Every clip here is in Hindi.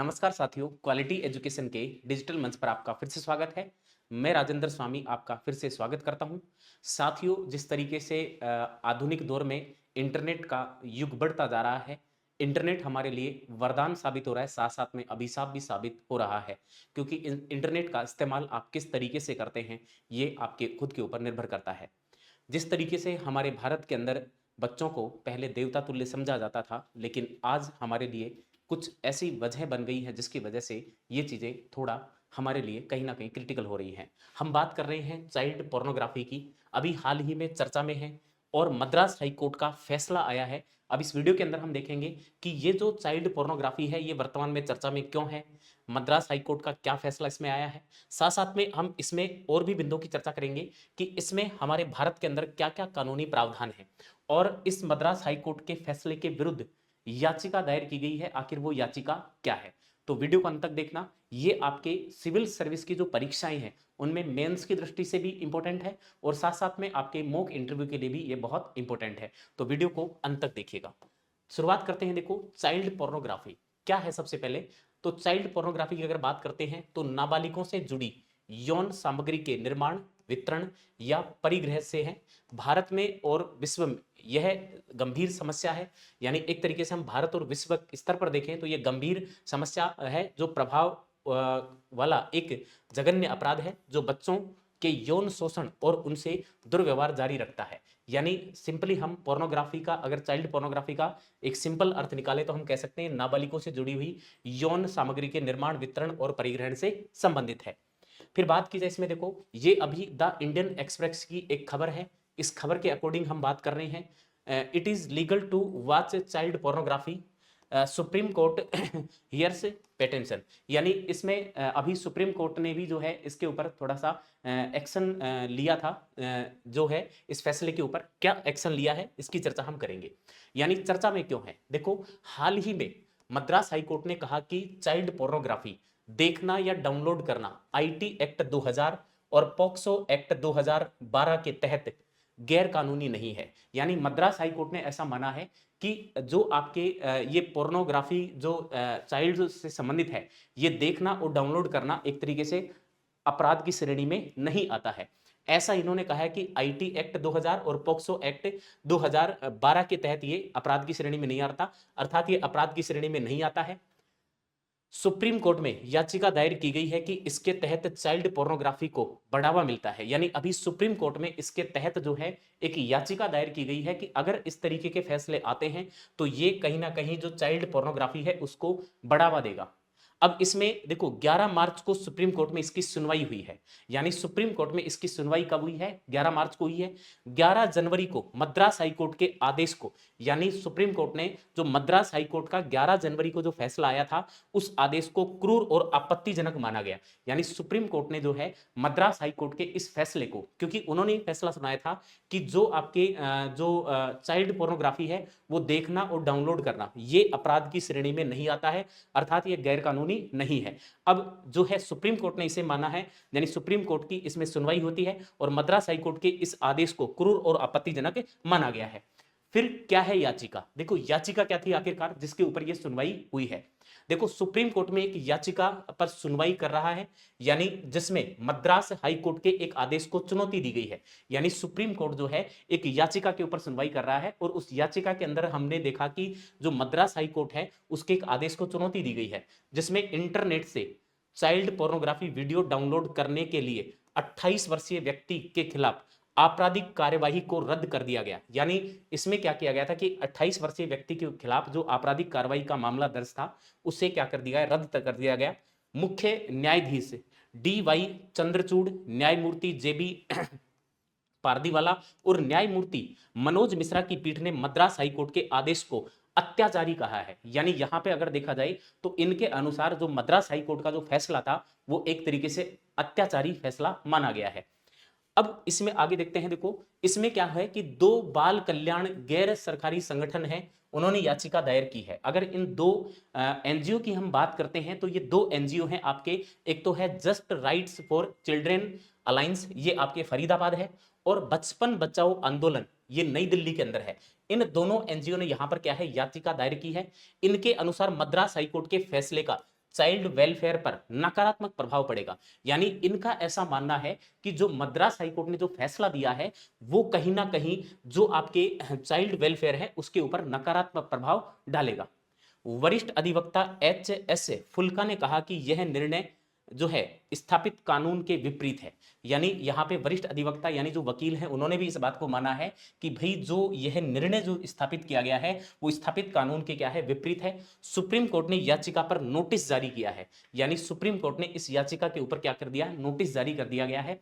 नमस्कार साथियों, क्वालिटी एजुकेशन के डिजिटल मंच पर आपका फिर से स्वागत है। मैं राजेंद्र स्वामी आपका फिर से स्वागत करता हूं। साथियों, जिस तरीके से आधुनिक दौर में इंटरनेट का युग बढ़ता जा रहा है, इंटरनेट हमारे लिए वरदान साबित हो रहा है, साथ साथ में अभिशाप भी साबित हो रहा है। क्योंकि इंटरनेट का इस्तेमाल आप किस तरीके से करते हैं, ये आपके खुद के ऊपर निर्भर करता है। जिस तरीके से हमारे भारत के अंदर बच्चों को पहले देवता तुल्य समझा जाता था, लेकिन आज हमारे लिए कुछ ऐसी वजह बन गई है जिसकी वजह से ये चीज़ें थोड़ा हमारे लिए कहीं ना कहीं क्रिटिकल हो रही हैं। हम बात कर रहे हैं चाइल्ड पोर्नोग्राफी की। अभी हाल ही में चर्चा में है और मद्रास हाई कोर्ट का फैसला आया है। अब इस वीडियो के अंदर हम देखेंगे कि ये जो चाइल्ड पोर्नोग्राफी है ये वर्तमान में चर्चा में क्यों है, मद्रास हाई कोर्ट का क्या फैसला इसमें आया है। साथ साथ में हम इसमें और भी बिंदुओं की चर्चा करेंगे कि इसमें हमारे भारत के अंदर क्या क्या कानूनी प्रावधान है और इस मद्रास हाई कोर्ट के फैसले के विरुद्ध याचिका दायर की गई है, आखिर वो याचिका क्या है। तो वीडियो को अंत तक देखना। ये आपके सिविल सर्विस की जो परीक्षाएं हैं उनमें मेंस की दृष्टि से भी इंपॉर्टेंट है और साथ साथ में आपके मॉक इंटरव्यू के लिए भी ये बहुत इंपॉर्टेंट है। तो वीडियो को अंत तक देखिएगा। शुरुआत करते हैं। देखो, चाइल्ड पोर्नोग्राफी क्या है। सबसे पहले तो चाइल्ड पोर्नोग्राफी की अगर बात करते हैं तो नाबालिगों से जुड़ी यौन सामग्री के निर्माण, वितरण या परिग्रह से है। भारत में और विश्व में यह गंभीर समस्या है। यानी एक तरीके से हम भारत और विश्व स्तर पर देखें तो यह गंभीर समस्या है, जो प्रभाव वाला एक जघन्य अपराध है जो बच्चों के यौन शोषण और उनसे दुर्व्यवहार जारी रखता है। यानी सिंपली हम पोर्नोग्राफी का, अगर चाइल्ड पोर्नोग्राफी का एक सिंपल अर्थ निकाले तो हम कह सकते हैं नाबालिगों से जुड़ी हुई यौन सामग्री के निर्माण, वितरण और परिग्रहण से संबंधित है। फिर बात की जाए इसमें, देखो ये अभी द इंडियन एक्सप्रेस की एक खबर है। इस खबर के अकॉर्डिंग हम बात कर रहे हैं, it is legal to watch child pornography, supreme court hears petition. यानी इसमें अभी सुप्रीम कोर्ट ने भी जो है इसके ऊपर थोड़ा सा एक्शन लिया था। जो है इस फैसले के ऊपर क्या एक्शन लिया है इसकी चर्चा हम करेंगे। यानी चर्चा में क्यों है, देखो हाल ही में मद्रास हाई कोर्ट ने कहा कि चाइल्ड पोर्नोग्राफी देखना या डाउनलोड करना आईटी एक्ट 2000 और पॉक्सो एक्ट 2012 के तहत गैर कानूनी नहीं है। यानी मद्रास हाई कोर्ट ने ऐसा माना है कि जो आपके ये पोर्नोग्राफी जो चाइल्ड से संबंधित है, ये देखना और डाउनलोड करना एक तरीके से अपराध की श्रेणी में नहीं आता है। ऐसा इन्होंने कहा है कि आईटी एक्ट 2000 और पॉक्सो एक्ट 2012 के तहत ये अपराध की श्रेणी में नहीं आता, अर्थात ये अपराध की श्रेणी में नहीं आता है। सुप्रीम कोर्ट में याचिका दायर की गई है कि इसके तहत चाइल्ड पोर्नोग्राफी को बढ़ावा मिलता है। यानी अभी सुप्रीम कोर्ट में इसके तहत जो है एक याचिका दायर की गई है कि अगर इस तरीके के फैसले आते हैं तो ये कहीं ना कहीं जो चाइल्ड पोर्नोग्राफी है उसको बढ़ावा देगा। अब इसमें देखो 11 मार्च को सुप्रीम कोर्ट में इसकी सुनवाई हुई है। यानी सुप्रीम कोर्ट में इसकी सुनवाई कब हुई है, 11 मार्च को हुई है। 11 जनवरी को मद्रास हाई कोर्ट के आदेश को, यानी सुप्रीम कोर्ट ने जो मद्रास हाई कोर्ट का 11 जनवरी को जो फैसला आया था उस आदेश को क्रूर और आपत्तिजनक माना गया। यानी सुप्रीम कोर्ट ने जो है मद्रास हाई कोर्ट के इस फैसले को, क्योंकि उन्होंने फैसला सुनाया था कि जो आपके जो चाइल्ड पोर्नोग्राफी है वो देखना और डाउनलोड करना ये अपराध की श्रेणी में नहीं आता है, अर्थात ये गैर कानूनी नहीं है। अब जो है सुप्रीम कोर्ट ने इसे माना है, यानी सुप्रीम कोर्ट की इसमें सुनवाई होती है और मद्रास हाई कोर्ट के इस आदेश को क्रूर और आपत्तिजनक माना गया है। फिर क्या है याचिका, देखो याचिका क्या थी आखिरकार जिसके ऊपर यह सुनवाई हुई है। देखो सुप्रीम कोर्ट में एक याचिका पर सुनवाई कर रहा है, यानी जिसमें मद्रास हाई कोर्ट के एक आदेश को चुनौती दी गई है। यानी सुप्रीम कोर्ट जो है एक याचिका के ऊपर सुनवाई कर रहा है और उस याचिका के अंदर हमने देखा कि जो मद्रास हाई कोर्ट है उसके एक आदेश को चुनौती दी गई है, जिसमें इंटरनेट से चाइल्ड पोर्नोग्राफी वीडियो डाउनलोड करने के लिए 28 वर्षीय व्यक्ति के खिलाफ आपराधिक कार्यवाही को रद्द कर दिया गया। यानी इसमें क्या किया गया था कि 28 वर्षीय व्यक्ति के खिलाफ जो आपराधिक कार्रवाई का मामला दर्ज था उसे क्या कर दिया गया, रद्द कर दिया गया। मुख्य न्यायाधीश डी वाई चंद्रचूड़, न्यायमूर्ति जेबी पारदीवाला और न्यायमूर्ति मनोज मिश्रा की पीठ ने मद्रास हाईकोर्ट के आदेश को अत्याचारी कहा है। यानी यहां पे अगर देखा जाए तो इनके अनुसार जो मद्रास हाईकोर्ट का जो फैसला था वो एक तरीके से अत्याचारी फैसला माना गया है। अब इसमें आगे देखते हैं। देखो इसमें क्या है कि दो बाल कल्याण गैर सरकारी संगठन है, उन्होंने याचिका दायर की है। अगर इन दो एनजीओ की हम बात करते हैं तो ये दो एनजीओ हैं आपके, एक तो है just rights for children alliance, ये आपके फरीदाबाद है, और बचपन बचाओ आंदोलन ये नई दिल्ली के अंदर है। इन दोनों एनजीओ ने यहां पर क्या है याचिका दायर की है। इनके अनुसार मद्रास हाईकोर्ट के फैसले का चाइल्ड वेलफेयर पर नकारात्मक प्रभाव पड़ेगा। यानी इनका ऐसा मानना है कि जो मद्रास हाईकोर्ट ने जो फैसला दिया है वो कहीं ना कहीं जो आपके चाइल्ड वेलफेयर है उसके ऊपर नकारात्मक प्रभाव डालेगा। वरिष्ठ अधिवक्ता एच.एस. फुल्का ने कहा कि यह निर्णय जो है स्थापित कानून के विपरीत है। यानी यहाँ पे वरिष्ठ अधिवक्ता यानी जो वकील हैं उन्होंने भी इस बात को माना है कि भाई जो यह निर्णय जो स्थापित किया गया है वो स्थापित कानून के क्या है, विपरीत है। सुप्रीम कोर्ट ने याचिका पर नोटिस जारी किया है। यानी सुप्रीम कोर्ट ने इस याचिका के ऊपर क्या कर दिया है, नोटिस जारी कर दिया गया है।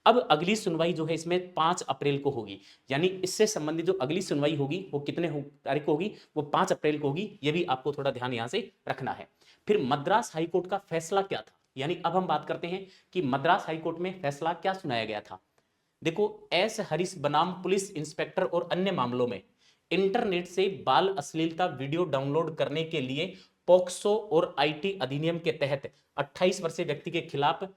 अब अगली सुनवाई जो है इसमें 5 अप्रैल को होगी। यानी इससे संबंधित जो अगली सुनवाई होगी वो कितने तारीख को होगी, वो 5 अप्रैल को होगी। ये भी आपको थोड़ा ध्यान यहां से रखना है। फिर मद्रास हाईकोर्ट का फैसला क्या था, यानी अब हम बात करते हैं कि मद्रास हाईकोर्ट में फैसला क्या सुनाया गया था। देखो, एस हरीश बनाम पुलिस इंस्पेक्टर और अन्य मामलों में इंटरनेट से बाल अश्लीलता वीडियो डाउनलोड करने के लिए पॉक्सो और आईटी अधिनियम के तहत 28 वर्षीय व्यक्ति के खिलाफ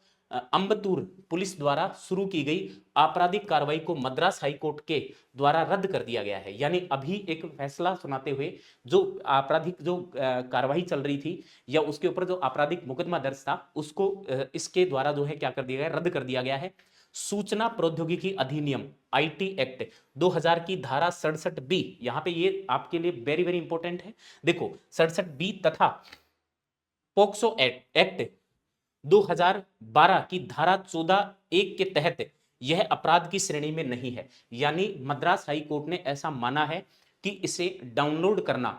अम्बतूर पुलिस द्वारा शुरू की गई आपराधिक कार्रवाई को मद्रास हाईकोर्ट के द्वारा रद्द कर दिया गया है। यानी अभी एक फैसला सुनाते हुए जो आपराधिक जो कार्रवाई चल रही थी या उसके ऊपर जो आपराधिक मुकदमा दर्ज था उसको इसके द्वारा जो है क्या कर दिया गया, रद्द कर दिया गया है। सूचना प्रौद्योगिकी अधिनियम आईटी एक्ट 2000 की धारा 67 बी, यहां पे ये आपके लिए वेरी वेरी इंपॉर्टेंट है। देखो 67 बी तथा पोक्सो एक्ट 2012 की धारा 14(1) के तहत यह अपराध की श्रेणी में नहीं है। यानी मद्रास हाई कोर्ट ने ऐसा माना है कि इसे डाउनलोड करना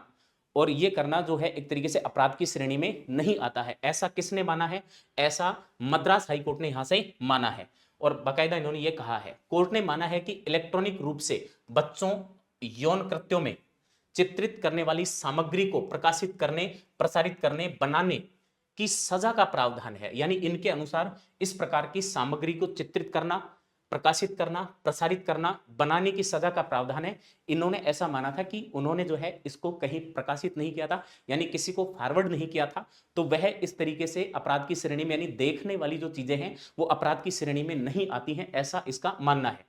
और यह करना जो है एक तरीके से अपराध की श्रेणी में नहीं आता है। ऐसा किसने माना है? ऐसा मद्रास हाई कोर्ट ने यहां से माना है। और बाकायदा इन्होंने ये कहा है, कोर्ट ने माना है कि इलेक्ट्रॉनिक रूप से बच्चों यौन कृत्यों में चित्रित करने वाली सामग्री को प्रकाशित करने, प्रसारित करने, बनाने की सजा का प्रावधान है। यानी इनके अनुसार इस प्रकार की सामग्री को चित्रित करना, प्रकाशित करना, प्रसारित करना, बनाने की सजा का प्रावधान है। इन्होंने ऐसा माना था कि उन्होंने जो है इसको कहीं प्रकाशित नहीं किया था, यानी किसी को फॉरवर्ड नहीं किया था, तो वह इस तरीके से अपराध की श्रेणी में, यानी देखने वाली जो चीजें हैं वो अपराध की श्रेणी में नहीं आती हैं, ऐसा इसका मानना है।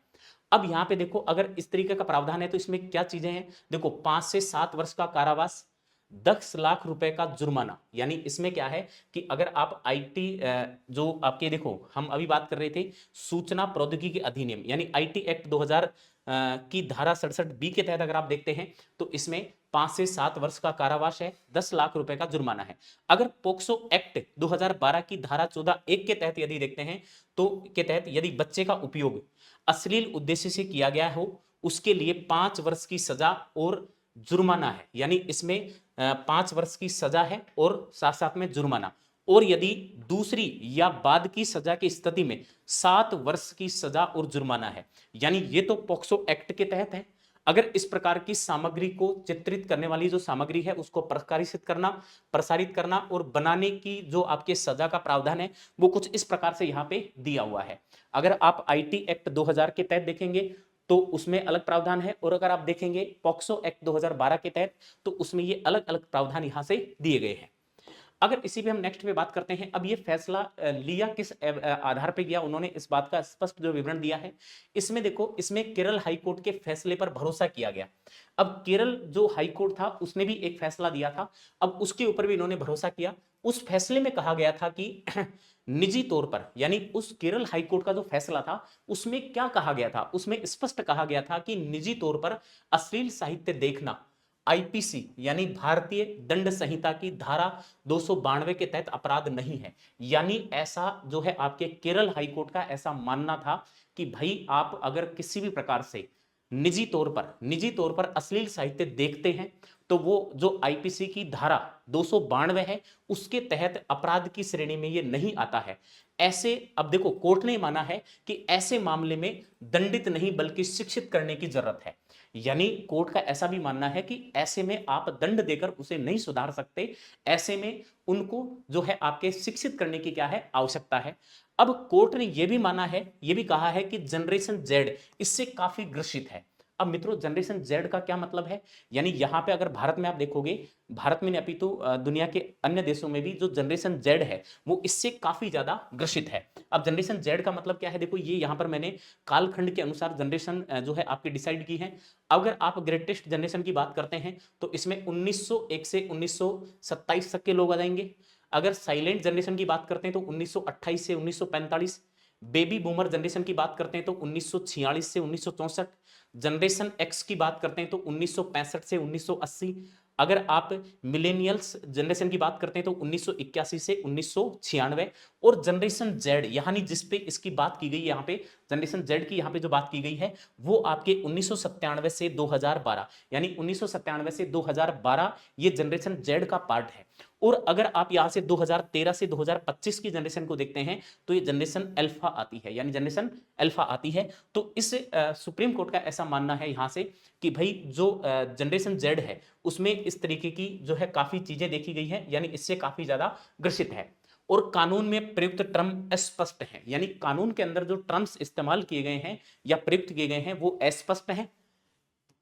अब यहां पे देखो, अगर इस तरीके का प्रावधान है तो इसमें क्या चीजें हैं? देखो 5 से 7 वर्ष का कारावास, 10 लाख रुपए का जुर्माना। यानी इसमें क्या है कि अगर आप आईटी जो आपके, देखो हम अभी बात कर रहे थे सूचना प्रौद्योगिकी अधिनियम यानी आईटी एक्ट 2000 की धारा 67 बी के तहत अगर आप देखते हैं तो इसमें 5 से 7 वर्ष का कारावास है, 10 लाख रुपए का जुर्माना है। अगर पोक्सो एक्ट 2012 की धारा 14(1) के तहत यदि देखते हैं तो के तहत यदि बच्चे का उपयोग अश्लील उद्देश्य से किया गया हो उसके लिए 5 वर्ष की सजा और जुर्माना है। यानी इसमें 5 वर्ष की सजा है और साथ साथ में जुर्माना, और यदि दूसरी या बाद की सजा की स्थिति में 7 वर्ष की सजा और जुर्माना है। यानी ये तो पॉक्सो एक्ट के तहत है। अगर इस प्रकार की सामग्री को चित्रित करने वाली जो सामग्री है उसको प्रकाशित करना, प्रसारित करना और बनाने की जो आपके सजा का प्रावधान है वो कुछ इस प्रकार से यहाँ पे दिया हुआ है। अगर आप आईटी एक्ट 2000 के तहत देखेंगे तो उसमें अलग प्रावधान है, और अगर आप देखेंगे पॉक्सो एक्ट 2012 के तहत तो उसमें ये अलग अलग प्रावधान यहां से दिए गए हैं। अगर इसी पे हम नेक्स्ट पे बात करते हैं, अब ये फैसला लिया किस आधार पे गया, उन्होंने इस बात का स्पष्ट जो विवरण दिया है। इसमें देखो, इसमें केरल हाईकोर्ट के फैसले पर भरोसा किया गया। अब केरल जो हाईकोर्ट था उसने भी एक फैसला दिया था, अब उसके ऊपर भी इन्होंने भरोसा किया। उस फैसले में कहा गया था कि निजी तौर पर, यानी उस केरल हाईकोर्ट का जो फैसला था उसमें क्या कहा गया था, उसमें स्पष्ट कहा गया था कि निजी तौर पर अश्लील साहित्य देखना आईपीसी यानी भारतीय दंड संहिता की धारा 292 के तहत अपराध नहीं है। यानी ऐसा जो है आपके केरल हाईकोर्ट का ऐसा मानना था कि भाई आप अगर किसी भी प्रकार से निजी तौर पर अश्लील साहित्य देखते हैं तो वो जो आईपीसी की धारा 292 है उसके तहत अपराध की श्रेणी में ये नहीं आता है। ऐसे, अब देखो कोर्ट ने माना है कि ऐसे मामले में दंडित नहीं बल्कि शिक्षित करने की जरूरत है। यानी कोर्ट का ऐसा भी मानना है कि ऐसे में आप दंड देकर उसे नहीं सुधार सकते, ऐसे में उनको जो है आपके शिक्षित करने की क्या है, आवश्यकता है। अब कोर्ट ने यह भी माना है, यह भी कहा है कि जनरेशन जेड इससे काफी ग्रसित है। अब मित्रों जनरेशन जेड का क्या मतलब है? यानी यहां पे अगर भारत में आप देखोगे, भारत में नहीं अपितु दुनिया के अन्य देशों में भी जो जनरेशन जेड है वो इससे काफी ज्यादा ग्रसित है। अब जनरेशन जेड का मतलब क्या है? देखो ये यहां पर मैंने कालखंड के अनुसार जनरेशन जो है आपकी डिसाइड की है। अगर आप ग्रेटेस्ट जनरेशन की बात करते हैं तो इसमें 1901 से 1927 तक के लोग आ जाएंगे। अगर साइलेंट जनरेशन की बात करते हैं तो 1928 से 1945, बेबी बूमर जनरेशन की बात करते हैं तो 1946 से 1964, जनरेशन एक्स की बात करते हैं तो 1965 से 1980, अगर आप मिलेनियल्स जनरेशन की बात करते हैं तो 1981 से 1996, और जनरेशन जेड यानी जिस पे इसकी बात की गई यहाँ पे, जनरेशन जेड की यहाँ पे जो बात की गई है वो आपके 1997 से 2012, यानी 1997 से 2012 ये जनरेशन जेड का पार्ट है। और अगर आप यहाँ से 2013 से 2025 की जनरेशन को देखते हैं तो ये जनरेशन अल्फा आती है, यानी जनरेशन अल्फा आती है। तो इस सुप्रीम कोर्ट का ऐसा मानना है यहाँ से कि भाई जो जनरेशन जेड है उसमें इस तरीके की जो है काफी चीजें देखी गई है, यानी इससे काफी ज्यादा ग्रसित है। और कानून में प्रयुक्त टर्म अस्पष्ट है, यानी कानून के अंदर जो टर्म्स इस्तेमाल किए गए हैं या प्रयुक्त किए गए हैं वो अस्पष्ट हैं,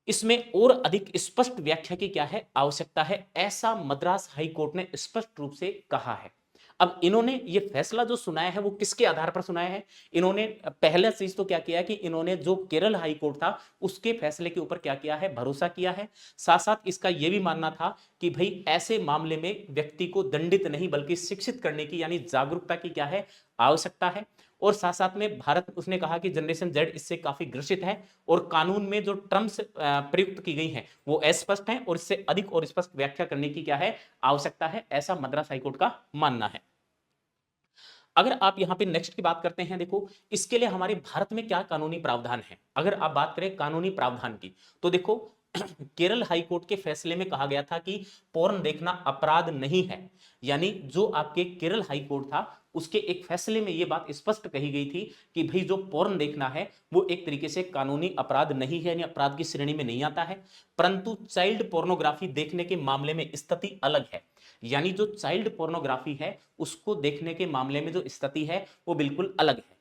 इसमें और अधिक स्पष्ट व्याख्या की क्या है आवश्यकता है, ऐसा मद्रास हाई कोर्ट ने स्पष्ट रूप से कहा है। अब इन्होंने ये फैसला जो सुनाया है वो किसके आधार पर सुनाया है, इन्होंने पहला चीज तो क्या किया कि इन्होंने जो केरल हाई कोर्ट था उसके फैसले के ऊपर क्या किया है, भरोसा किया है। साथ साथ इसका यह भी मानना था कि भाई ऐसे मामले में व्यक्ति को दंडित नहीं बल्कि शिक्षित करने की यानी जागरूकता की क्या है आवश्यकता है। और साथ साथ में भारत उसने कहा कि जनरेशन जेड इससे काफी ग्रसित है और कानून में जो टर्म्स प्रयुक्त की गई हैं वो अस्पष्ट हैं और इससे अधिक और स्पष्ट व्याख्या करने की क्या है आवश्यकता है, ऐसा मद्रास हाईकोर्ट का मानना है। अगर आप यहां पे नेक्स्ट की बात करते हैं, देखो इसके लिए हमारे भारत में क्या कानूनी प्रावधान है। अगर आप बात करें कानूनी प्रावधान की तो देखो केरल हाईकोर्ट के फैसले में कहा गया था कि पोर्न देखना अपराध नहीं है, यानी जो आपके केरल हाईकोर्ट था उसके एक फैसले में यह बात स्पष्ट कही गई थी कि भाई जो पोर्न देखना है वो एक तरीके से कानूनी अपराध नहीं है, यानी अपराध की श्रेणी में नहीं आता है। परंतु चाइल्ड पोर्नोग्राफी देखने के मामले में स्थिति अलग है, यानी जो चाइल्ड पोर्नोग्राफी है उसको देखने के मामले में जो स्थिति है वो बिल्कुल अलग है।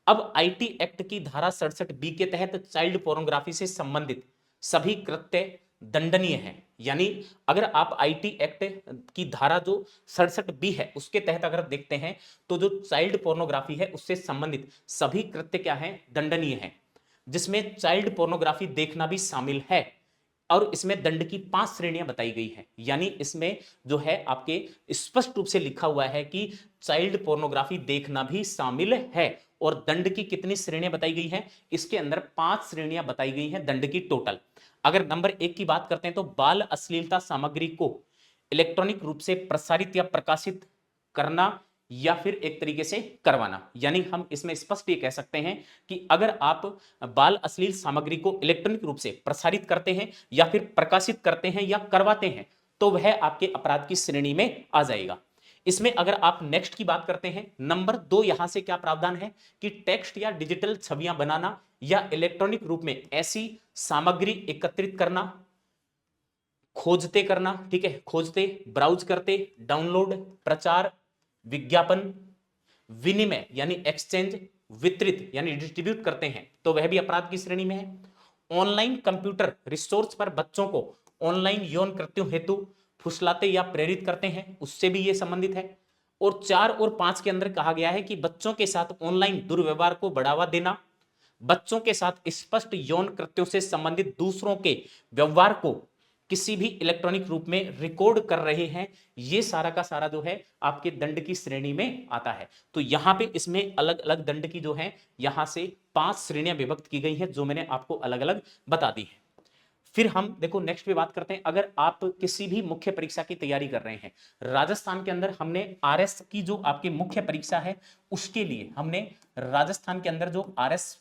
अब आईटी एक्ट की धारा 67 बी के तहत चाइल्ड पोर्नोग्राफी से संबंधित सभी कृत्य दंडनीय है, यानी अगर आप आईटी एक्ट की धारा जो 67 बी है उसके तहत अगर देखते हैं तो जो चाइल्ड पोर्नोग्राफी है उससे संबंधित सभी कृत्य क्या है, दंडनीय है, जिसमें चाइल्ड पोर्नोग्राफी देखना भी शामिल है। और इसमें दंड की 5 श्रेणियां बताई गई हैं, यानी इसमें जो है आपके स्पष्ट रूप से लिखा हुआ है कि चाइल्ड पोर्नोग्राफी देखना भी शामिल है। और दंड की कितनी श्रेणियां बताई गई हैं, इसके अंदर 5 श्रेणियां बताई गई हैं दंड की टोटल। अगर नंबर 1 की बात करते हैं तो बाल अश्लीलता सामग्री को इलेक्ट्रॉनिक रूप से प्रसारित या प्रकाशित करना या फिर एक तरीके से करवाना, यानी हम इसमें स्पष्ट ये कह सकते हैं कि अगर आप बाल अश्लील सामग्री को इलेक्ट्रॉनिक रूप से प्रसारित करते हैं या फिर प्रकाशित करते हैं या करवाते हैं तो वह आपके अपराध की श्रेणी में आ जाएगा। इसमें अगर आप नेक्स्ट की बात करते हैं, नंबर 2 यहां से क्या प्रावधान है कि टेक्स्ट या डिजिटल छवियां बनाना या इलेक्ट्रॉनिक रूप में ऐसी सामग्री एकत्रित करना, खोजते करना, ठीक है, खोजते, ब्राउज करते, डाउनलोड, प्रचार, विज्ञापन, विनिमय यानी एक्सचेंज, वितरित यानी डिस्ट्रीब्यूट करते हैं तो वह भी अपराध की श्रेणी में है। ऑनलाइन कंप्यूटर रिसोर्स पर बच्चों को ऑनलाइन यौन कृत्यों हेतु फुसलाते या प्रेरित करते हैं, उससे भी यह संबंधित है। और 4 और 5 के अंदर कहा गया है कि बच्चों के साथ ऑनलाइन दुर्व्यवहार को बढ़ावा देना, बच्चों के साथ स्पष्ट यौन कृत्यों से संबंधित दूसरों के व्यवहार को किसी भी इलेक्ट्रॉनिक रूप में रिकॉर्ड कर रहे हैं, ये सारा का सारा जो है आपके दंड की श्रेणी में आता है। तो यहां पे इसमें अलग अलग दंड की जो है यहां से 5 श्रेणियां विभक्त की गई हैं जो मैंने आपको अलग अलग बता दी है। फिर हम देखो नेक्स्ट पे बात करते हैं, अगर आप किसी भी मुख्य परीक्षा की तैयारी कर रहे हैं, राजस्थान के अंदर हमने आरएस की जो आपकी मुख्य परीक्षा है उसके लिए हमने राजस्थान के अंदर जो आरएस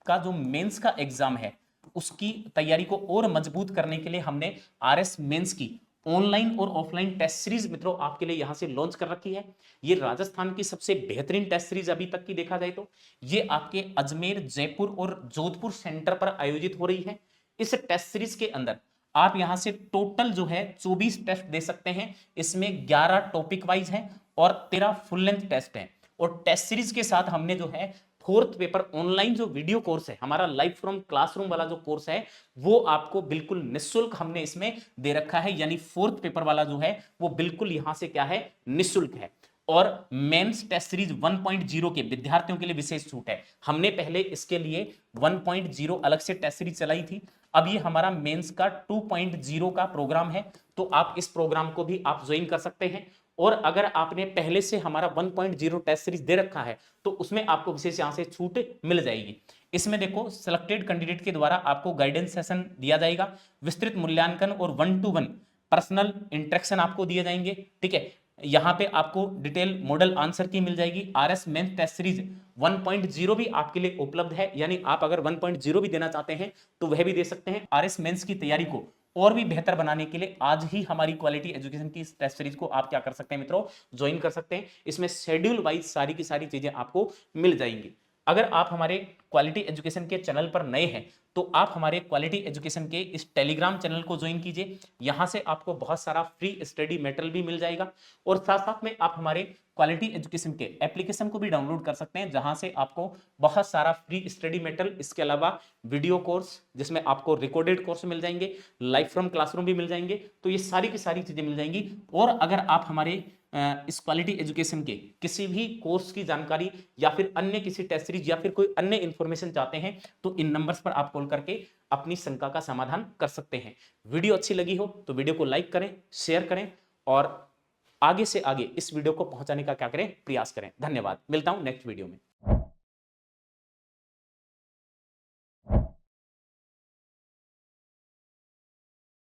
का जो मेंस का एग्जाम है उसकी तैयारी को और मजबूत करने के लिए हमने आरएस मेंस की ऑनलाइन और ऑफलाइन टेस्ट सीरीज मित्रों आपके लिए यहां से लॉन्च कर रखी है। ये राजस्थान की सबसे बेहतरीन टेस्ट सीरीज अभी तक की देखा जाए तो ये आपके अजमेर, जयपुर और जोधपुर सेंटर पर आयोजित हो रही है। इस टेस्ट सीरीज के अंदर आप यहां से टोटल जो है 24 टेस्ट दे सकते हैं, इसमें 11 टॉपिक वाइज हैं और 13 फुल लेंथ टेस्ट हैं। और टेस्ट सीरीज के साथ हमने जो है 4th पेपर ऑनलाइन जो वीडियो कोर्स है हमारा लाइव फ्रॉम क्लासरूम वाला जो कोर्स है वो आपको बिल्कुल निःशुल्क हमने इसमें दे रखा है, यानी 4th पेपर वाला जो है वो बिल्कुल यहां से क्या है, निःशुल्क है। और मेंस टेस्ट सीरीज 1.0 के विद्यार्थियों के लिए विशेष छूट है। हमने पहले इसके लिए 1.0 अलग से टेस्ट सीरीज चलाई थी, अब ये हमारा मेंस का 2.0 का प्रोग्राम है, तो आप इस प्रोग्राम को भी आप ज्वाइन कर सकते हैं। और अगर आपने पहले से हमारा 1.0 टेस्ट सीरीज दे रखा है तो उसमें आपको विशेष यहां से छूट मिल जाएगी। इसमें देखो सिलेक्टेड कैंडिडेट के द्वारा आपको गाइडेंस सेशन दिया जाएगा, विस्तृत मूल्यांकन और 1-to-1 पर्सनल इंटरेक्शन आपको दिए जाएंगे। ठीक है, यहां पे आपको डिटेल मॉडल आंसर की मिल जाएगी। आरएस मेंस टेस्ट सीरीज 1.0 भी आपके लिए उपलब्ध है, यानी आप अगर 1.0 भी देना चाहते हैं तो वह भी दे सकते हैं। आरएस मेंस की तैयारी को और भी बेहतर बनाने के लिए आज ही हमारी क्वालिटी एजुकेशन की इस टेस्ट सीरीज को आप क्या कर सकते हैं मित्रों, ज्वाइन कर सकते हैं। इसमें शेड्यूल वाइज सारी की सारी चीजें आपको मिल जाएंगी। अगर आप हमारे क्वालिटी एजुकेशन के चैनल पर नए हैं तो आप हमारे क्वालिटी एजुकेशन के इस टेलीग्राम चैनल को ज्वाइन कीजिए। यहां से आपको बहुत सारा फ्री स्टडी मटेरियल भी मिल जाएगा और साथ साथ में आप हमारे क्वालिटी एजुकेशन के एप्लीकेशन को भी डाउनलोड कर सकते हैं, जहां से आपको बहुत सारा फ्री स्टडी मटेरियल, इसके अलावा वीडियो कोर्स जिसमें आपको रिकॉर्डेड कोर्स मिल जाएंगे, लाइव फ्रॉम क्लासरूम भी मिल जाएंगे। तो ये सारी की सारी चीजें मिल जाएंगी। और अगर आप हमारे इस क्वालिटी एजुकेशन के किसी भी कोर्स की जानकारी या फिर अन्य किसी टेस्ट सीरीज या फिर कोई अन्य इंफॉर्मेशन चाहते हैं तो इन नंबर्स पर आप कॉल करके अपनी शंका का समाधान कर सकते हैं। वीडियो अच्छी लगी हो तो वीडियो को लाइक करें, शेयर करें और आगे से आगे इस वीडियो को पहुंचाने का क्या करें, प्रयास करें। धन्यवाद, मिलता हूं नेक्स्ट वीडियो में।